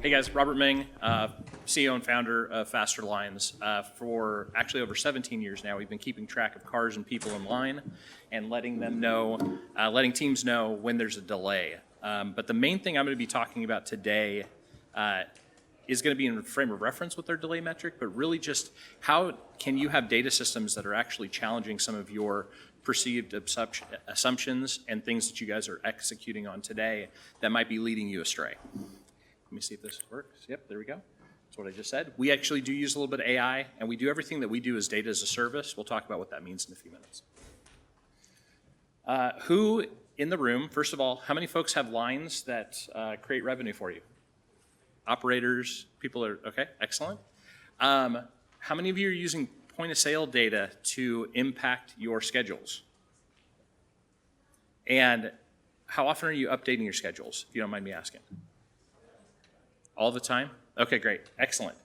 Hey guys, Robert Meng, CEO and founder of Faster Lines. For actually over 17 years now, we've been keeping track of cars and people in line and letting teams know when there's a delay. But the main thing I'm going to be talking about today is going to be in frame of reference with their delay metric, but really just how can you have data systems that are actually challenging some of your perceived assumptions and things that you guys are executing on today that might be leading you astray. Let me see if this works. Yep, there we go. That's what I just said. We actually do use a little bit of AI, and we do everything that we do as data as a service. We'll talk about what that means in a few minutes. Who in the room, first of all, how many folks have lines that create revenue for you? Operators, people are, okay, excellent. How many of you are using point of sale data to impact your schedules? And how often are you updating your schedules, if you don't mind me asking? All the time? Okay, great, excellent.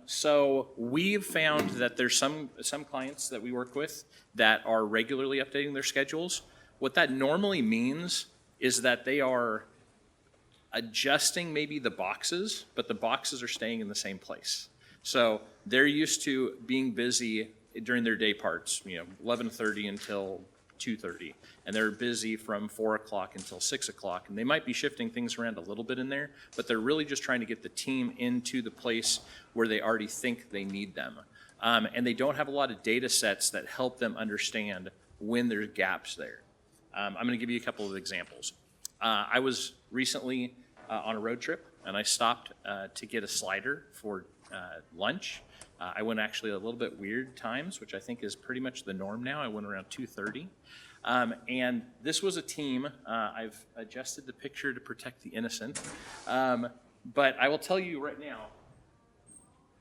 So we've found that there's some clients that we work with that are regularly updating their schedules. What that normally means is that they are adjusting maybe the boxes, but the boxes are staying in the same place. So they're used to being busy during their day parts, 11:30 until 2:30, and they're busy from 4 o'clock until 6 o'clock, and they might be shifting things around a little bit in there, but they're really just trying to get the team into the place where they already think they need them. And they don't have a lot of data sets that help them understand when there's gaps there. I'm going to give you a couple of examples. I was recently on a road trip, and I stopped to get a slider for lunch. I went actually a little bit weird times, which I think is pretty much the norm now. I went around 2:30. And this was a team. I've adjusted the picture to protect the innocent. But I will tell you right now,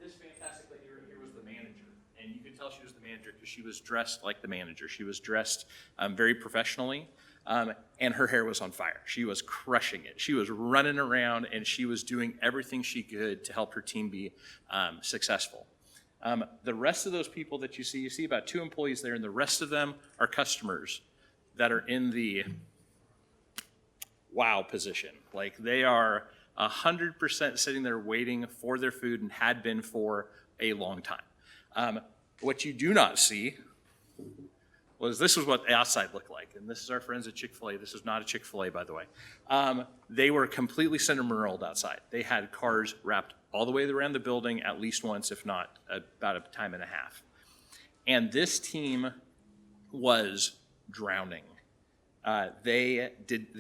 this fantastic lady right here was the manager. And you could tell she was the manager because she was dressed like the manager. She was dressed very professionally. And her hair was on fire. She was crushing it. She was running around, and she was doing everything she could to help her team be successful. The rest of those people that you see about 2 employees there, and the rest of them are customers that are in the wow position. Like they are 100% sitting there waiting for their food and had been for a long time. What you do not see was this is what the outside looked like. And this is our friends at Chick-fil-A. This is not a Chick-fil-A, by the way. They were completely center-muraled outside. They had cars wrapped all the way around the building at least once, if not about a time and a half. And this team was drowning. They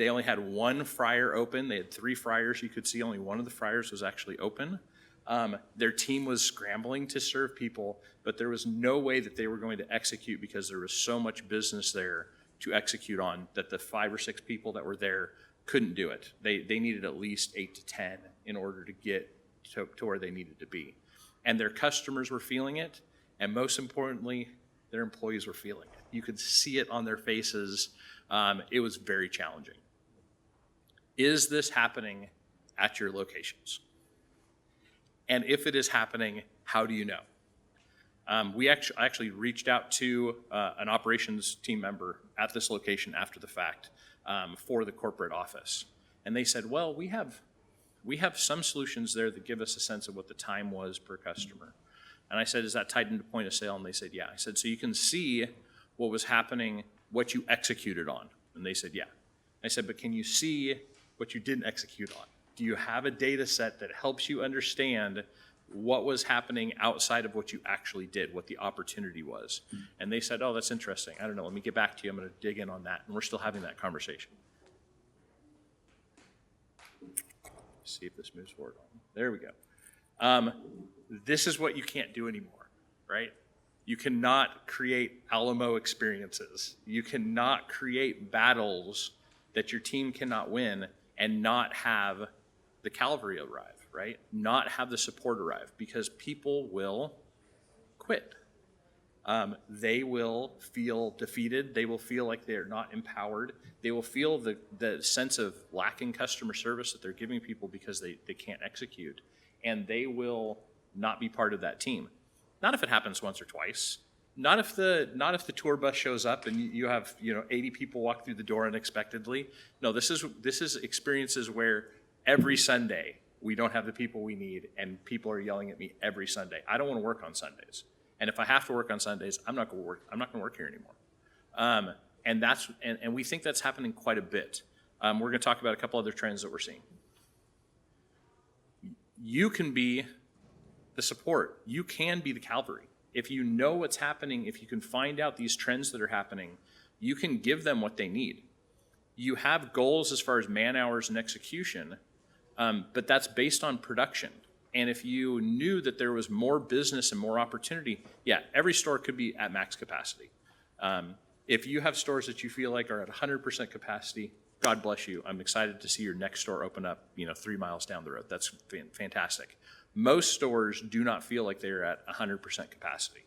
only had 1 fryer open. They had 3 fryers. You could see only one of the fryers was actually open. Their team was scrambling to serve people, but there was no way that they were going to execute because there was so much business there to execute on that the 5 or 6 people that were there couldn't do it. They needed at least 8 to 10 in order to get to where they needed to be. And their customers were feeling it, and most importantly, their employees were feeling it. You could see it on their faces. It was very challenging. Is this happening at your locations? And if it is happening, how do you know? We actually reached out to an operations team member at this location after the fact for the corporate office. And they said, well, we have some solutions there that give us a sense of what the time was per customer. And I said, is that tied into point of sale? And they said, yeah. I said, so you can see what was happening, what you executed on. And they said, yeah. I said, but can you see what you didn't execute on? Do you have a data set that helps you understand what was happening outside of what you actually did, what the opportunity was? And they said, oh, that's interesting. I don't know. Let me get back to you. I'm going to dig in on that. And we're still having that conversation. Let's see if this moves forward. There we go. This is what you can't do anymore, right? You cannot create Alamo experiences. You cannot create battles that your team cannot win and not have the cavalry arrive, right? Not have the support arrive, because people will quit. They will feel defeated. They will feel like they're not empowered. They will feel the sense of lacking customer service that they're giving people because they can't execute. And they will not be part of that team. Not if it happens once or twice. Not if the tour bus shows up and you have 80 people walk through the door unexpectedly. No, this is experiences where every Sunday we don't have the people we need, and people are yelling at me every Sunday. I don't want to work on Sundays. And if I have to work on Sundays, I'm not going to work here anymore. And we think that's happening quite a bit. We're going to talk about a couple other trends that we're seeing. You can be the support. You can be the cavalry. If you know what's happening, if you can find out these trends that are happening, you can give them what they need. You have goals as far as man hours and execution, but that's based on production. And if you knew that there was more business and more opportunity, yeah, every store could be at max capacity. If you have stores that you feel like are at 100% capacity, God bless you. I'm excited to see your next store open up, 3 miles down the road. That's fantastic. Most stores do not feel like they're at 100% capacity.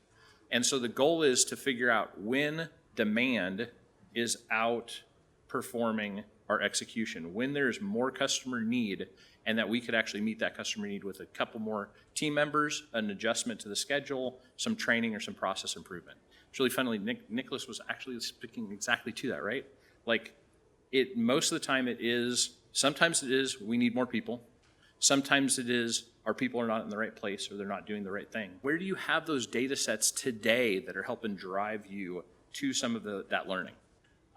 And so the goal is to figure out when demand is outperforming our execution, when there's more customer need, and that we could actually meet that customer need with a couple more team members, an adjustment to the schedule, some training, or some process improvement. It's really funny, Nicholas was actually speaking exactly to that, right? Like, most of the time sometimes it is, we need more people. Sometimes it is, our people are not in the right place or they're not doing the right thing. Where do you have those data sets today that are helping drive you to some of that learning?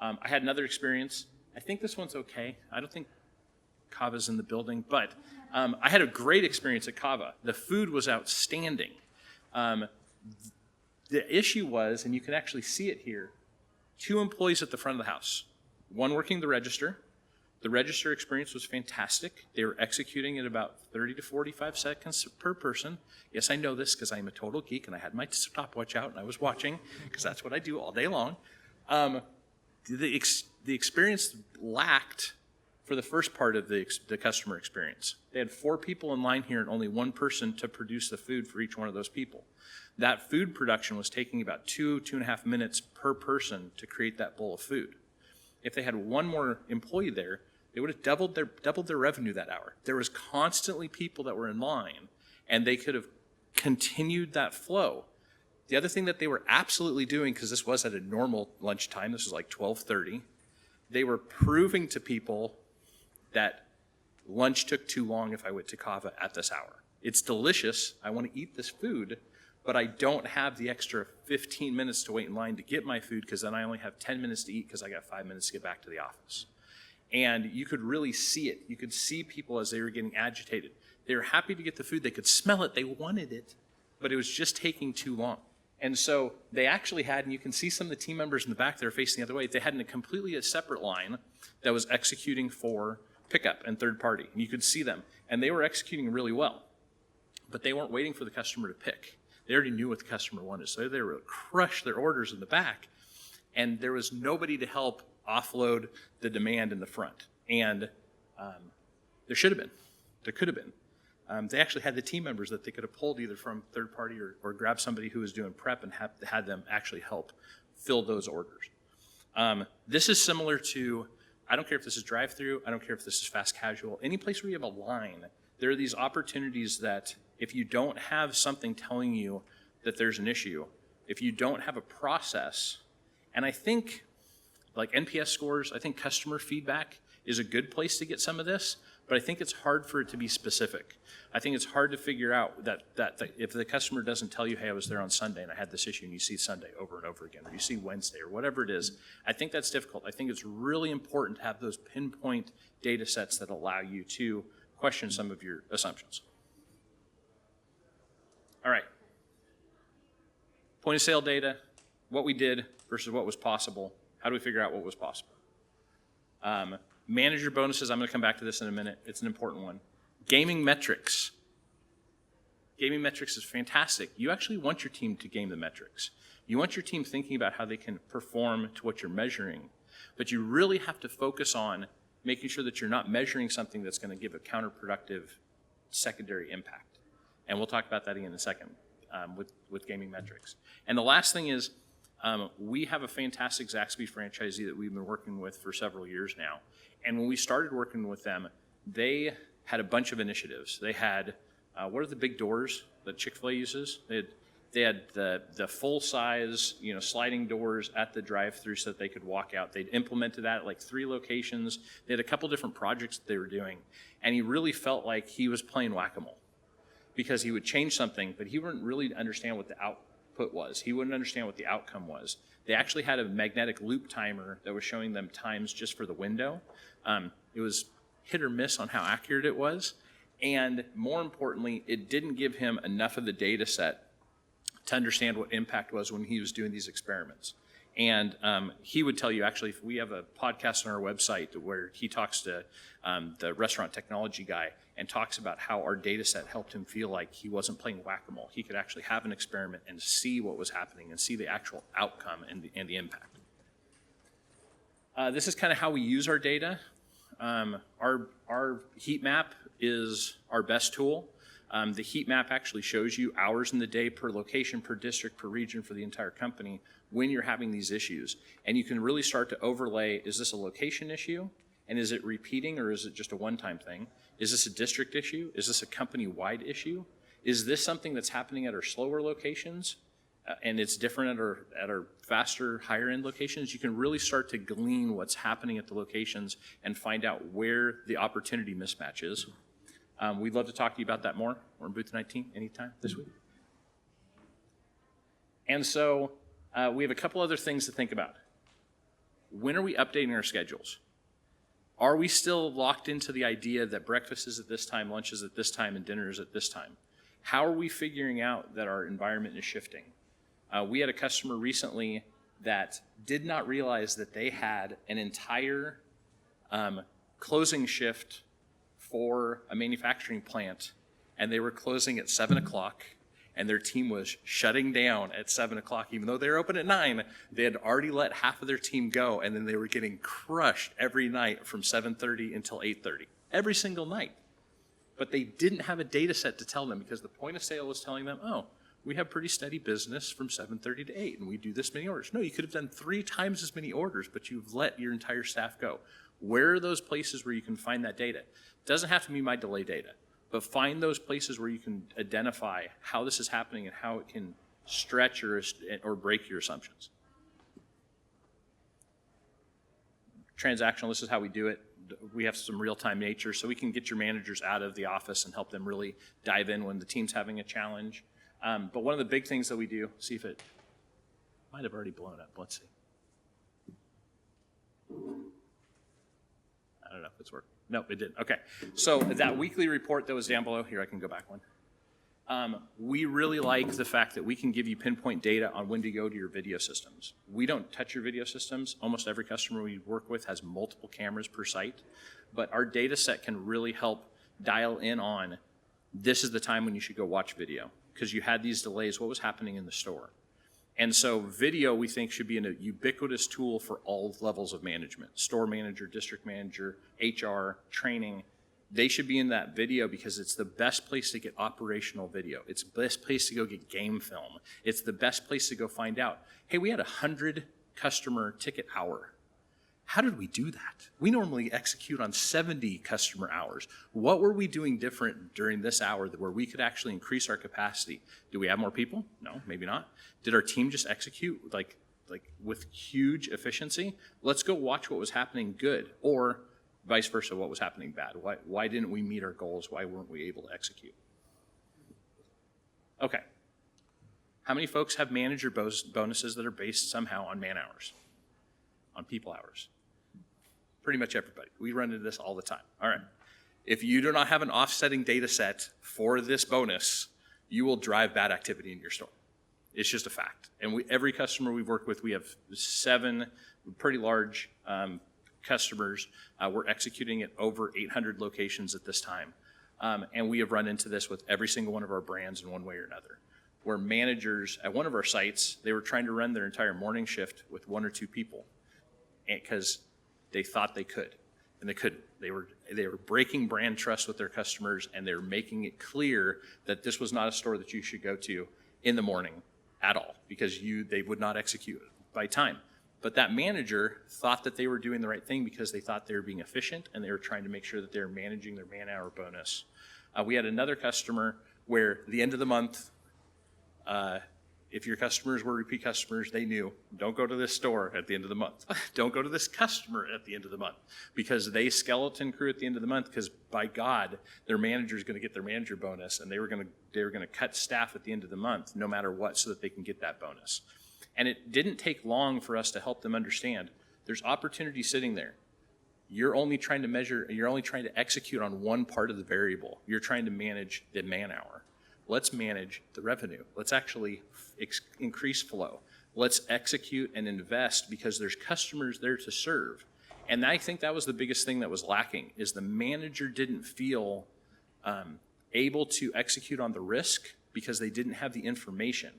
I had another experience. I think this one's okay. I don't think Kava's in the building, but I had a great experience at Kava. The food was outstanding. The issue was, and you can actually see it here, 2 employees at the front of the house. One working the register. The register experience was fantastic. They were executing at about 30 to 45 seconds per person. Yes, I know this because I'm a total geek and I had my stopwatch out and I was watching because that's what I do all day long. The experience lacked for the first part of the customer experience. They had 4 people in line here and only 1 person to produce the food for each one of those people. That food production was taking about 2.5 minutes per person to create that bowl of food. If they had 1 more employee there, they would have doubled their revenue that hour. There was constantly people that were in line, and they could have continued that flow. The other thing that they were absolutely doing, because this was at a normal lunchtime, this was like 12:30, they were proving to people that lunch took too long if I went to Kava at this hour. It's delicious. I want to eat this food, but I don't have the extra 15 minutes to wait in line to get my food because then I only have 10 minutes to eat because I got 5 minutes to get back to the office. And you could really see it. You could see people as they were getting agitated. They were happy to get the food. They could smell it. They wanted it, but it was just taking too long. And so they actually had, and you can see some of the team members in the back that are facing the other way, they had a completely separate line that was executing for pickup and third party. And you could see them. And they were executing really well, but they weren't waiting for the customer to pick. They already knew what the customer wanted, so they were crush their orders in the back, and there was nobody to help offload the demand in the front. And there should have been. There could have been. They actually had the team members that they could have pulled either from third party or grabbed somebody who was doing prep and had them actually help fill those orders. This is similar to, I don't care if this is drive-through, I don't care if this is fast casual, any place where you have a line, there are these opportunities that if you don't have something telling you that there's an issue, if you don't have a process, and I think like NPS scores, I think customer feedback is a good place to get some of this, but I think it's hard for it to be specific. I think it's hard to figure out that if the customer doesn't tell you, hey, I was there on Sunday and I had this issue, and you see Sunday over and over again, or you see Wednesday or whatever it is, I think that's difficult. I think it's really important to have those pinpoint data sets that allow you to question some of your assumptions. All right. Point of sale data, what we did versus what was possible. How do we figure out what was possible? Manager bonuses, I'm going to come back to this in a minute. It's an important one. Gaming metrics. Gaming metrics is fantastic. You actually want your team to game the metrics. You want your team thinking about how they can perform to what you're measuring, but you really have to focus on making sure that you're not measuring something that's going to give a counterproductive secondary impact. And we'll talk about that again in a second with gaming metrics. And the last thing is we have a fantastic Zaxby's franchisee that we've been working with for several years now. And when we started working with them, they had a bunch of initiatives. They had, what are the big doors that Chick-fil-A uses? They had They had the full size, sliding doors at the drive-through so that they could walk out. They'd implemented that at like 3 locations. They had a couple different projects that they were doing, and he really felt like he was playing whack-a-mole because he would change something, but he wouldn't really understand what the output was. He wouldn't understand what the outcome was. They actually had a magnetic loop timer that was showing them times just for the window. It was hit or miss on how accurate it was, and more importantly, it didn't give him enough of the data set to understand what impact was when he was doing these experiments. And he would tell you, actually, we have a podcast on our website where he talks to the restaurant technology guy and talks about how our data set helped him feel like he wasn't playing whack-a-mole. He could actually have an experiment and see what was happening and see the actual outcome and the impact. This is kind of how we use our data. Our heat map is our best tool. The heat map actually shows you hours in the day per location, per district, per region for the entire company when you're having these issues. And you can really start to overlay, is this a location issue? And is it repeating, or is it just a one-time thing? Is this a district issue? Is this a company-wide issue? Is this something that's happening at our slower locations and it's different at our faster, higher-end locations? You can really start to glean what's happening at the locations and find out where the opportunity mismatch is. We'd love to talk to you about that more. We're in booth 19 anytime this week. And so we have a couple other things to think about. When are we updating our schedules? Are we still locked into the idea that breakfast is at this time, lunch is at this time, and dinner is at this time? How are we figuring out that our environment is shifting? We had a customer recently that did not realize that they had an entire closing shift for a manufacturing plant, and they were closing at 7 o'clock, and their team was shutting down at 7 o'clock. Even though they were open at 9, they had already let half of their team go, and then they were getting crushed every night from 7:30 until 8:30, every single night. But they didn't have a data set to tell them, because the point of sale was telling them, oh, we have pretty steady business from 7:30 to 8, and we do this many orders. No, you could have done 3 times as many orders, but you've let your entire staff go. Where are those places where you can find that data? It doesn't have to be my delay data, but find those places where you can identify how this is happening and how it can stretch or break your assumptions. Transactional, this is how we do it. We have some real-time nature, so we can get your managers out of the office and help them really dive in when the team's having a challenge. But one of the big things that we do, see if it might have already blown up. Let's see. I don't know if it's working. Nope, it didn't. Okay. So that weekly report that was down below, here, I can go back one. We really like the fact that we can give you pinpoint data on when to go to your video systems. We don't touch your video systems. Almost every customer we work with has multiple cameras per site, but our data set can really help dial in on this is the time when you should go watch video, because you had these delays. What was happening in the store? And so video, we think, should be a ubiquitous tool for all levels of management: store manager, district manager, HR, training. They should be in that video because it's the best place to get operational video. It's the best place to go get game film. It's the best place to go find out, hey, we had 100 customer ticket hour. How did we do that? We normally execute on 70 customer hours. What were we doing different during this hour where we could actually increase our capacity? Do we have more people? No, maybe not. Did our team just execute like with huge efficiency? Let's go watch what was happening good, or vice versa, what was happening bad. Why didn't we meet our goals? Why weren't we able to execute? Okay. How many folks have manager bonuses that are based somehow on man hours, on people hours? Pretty much everybody. We run into this all the time. All right. If you do not have an offsetting data set for this bonus, you will drive bad activity in your store. It's just a fact. And every customer we've worked with, we have 7 pretty large customers. We're executing at over 800 locations at this time. And we have run into this with every single one of our brands in one way or another, where managers at one of our sites, they were trying to run their entire morning shift with 1 or 2 people because they thought they could, and they couldn't. They were breaking brand trust with their customers, and they were making it clear that this was not a store that you should go to in the morning at all, because they would not execute by time. But that manager thought that they were doing the right thing because they thought they were being efficient, and they were trying to make sure that they were managing their man-hour bonus. We had another customer where the end of the month, If your customers were repeat customers, they knew, don't go to this store at the end of the month. Don't go to this customer at the end of the month, because they skeleton crew at the end of the month, because by God, their manager is going to get their manager bonus, and they were going to cut staff at the end of the month no matter what, so that they can get that bonus. And it didn't take long for us to help them understand there's opportunity sitting there. You're only trying to execute on one part of the variable. You're trying to manage the man-hour. Let's manage the revenue. Let's actually increase flow. Let's execute and invest, because there's customers there to serve. And I think that was the biggest thing that was lacking, is the manager didn't feel able to execute on the risk because they didn't have the information.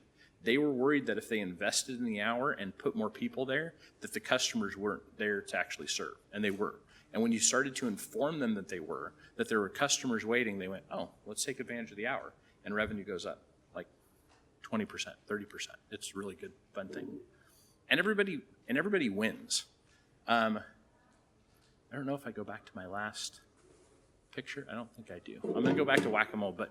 They were worried that if they invested in the hour and put more people there, that the customers weren't there to actually serve, and they were. And when you started to inform them that there were customers waiting, they went, oh, let's take advantage of the hour. And revenue goes up like 20%, 30%. It's a really good, fun thing. And everybody wins. I don't know if I go back to my last picture. I don't think I do. I'm going to go back to whack-a-mole, but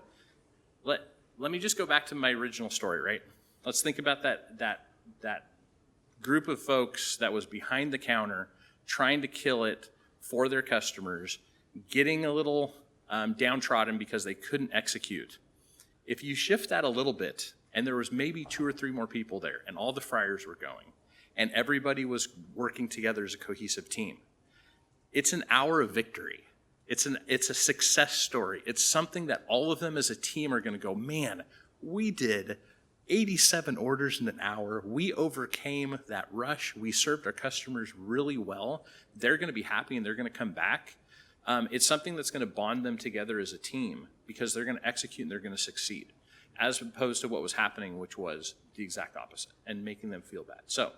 let me just go back to my original story, right? Let's think about that group of folks that was behind the counter trying to kill it for their customers, getting a little downtrodden because they couldn't execute. If you shift that a little bit, and there was maybe 2 or 3 more people there, and all the fryers were going, and everybody was working together as a cohesive team, it's an hour of victory. It's a success story. It's something that all of them as a team are going to go, man, we did 87 orders in an hour. We overcame that rush. We served our customers really well. They're going to be happy, and they're going to come back. It's something that's going to bond them together as a team, because they're going to execute and they're going to succeed, as opposed to what was happening, which was the exact opposite, and making them feel bad. So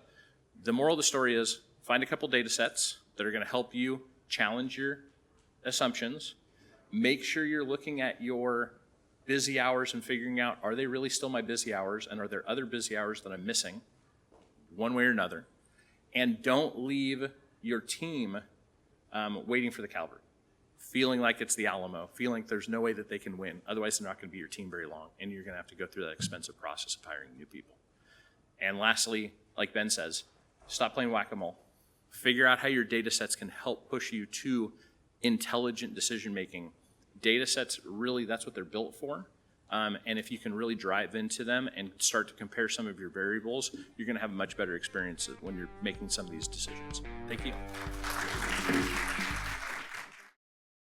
the moral of the story is, find a couple data sets that are going to help you challenge your assumptions. Make sure you're looking at your busy hours and figuring out, are they really still my busy hours, and are there other busy hours that I'm missing, one way or another? And don't leave your team waiting for the Calvary, feeling like it's the Alamo, feeling like there's no way that they can win. Otherwise, they're not going to be your team very long, and you're going to have to go through that expensive process of hiring new people. And lastly, like Ben says, stop playing whack-a-mole. Figure out how your data sets can help push you to intelligent decision-making. Data sets, really, that's what they're built for. And if you can really drive into them and start to compare some of your variables, you're going to have a much better experience when you're making some of these decisions. Thank you.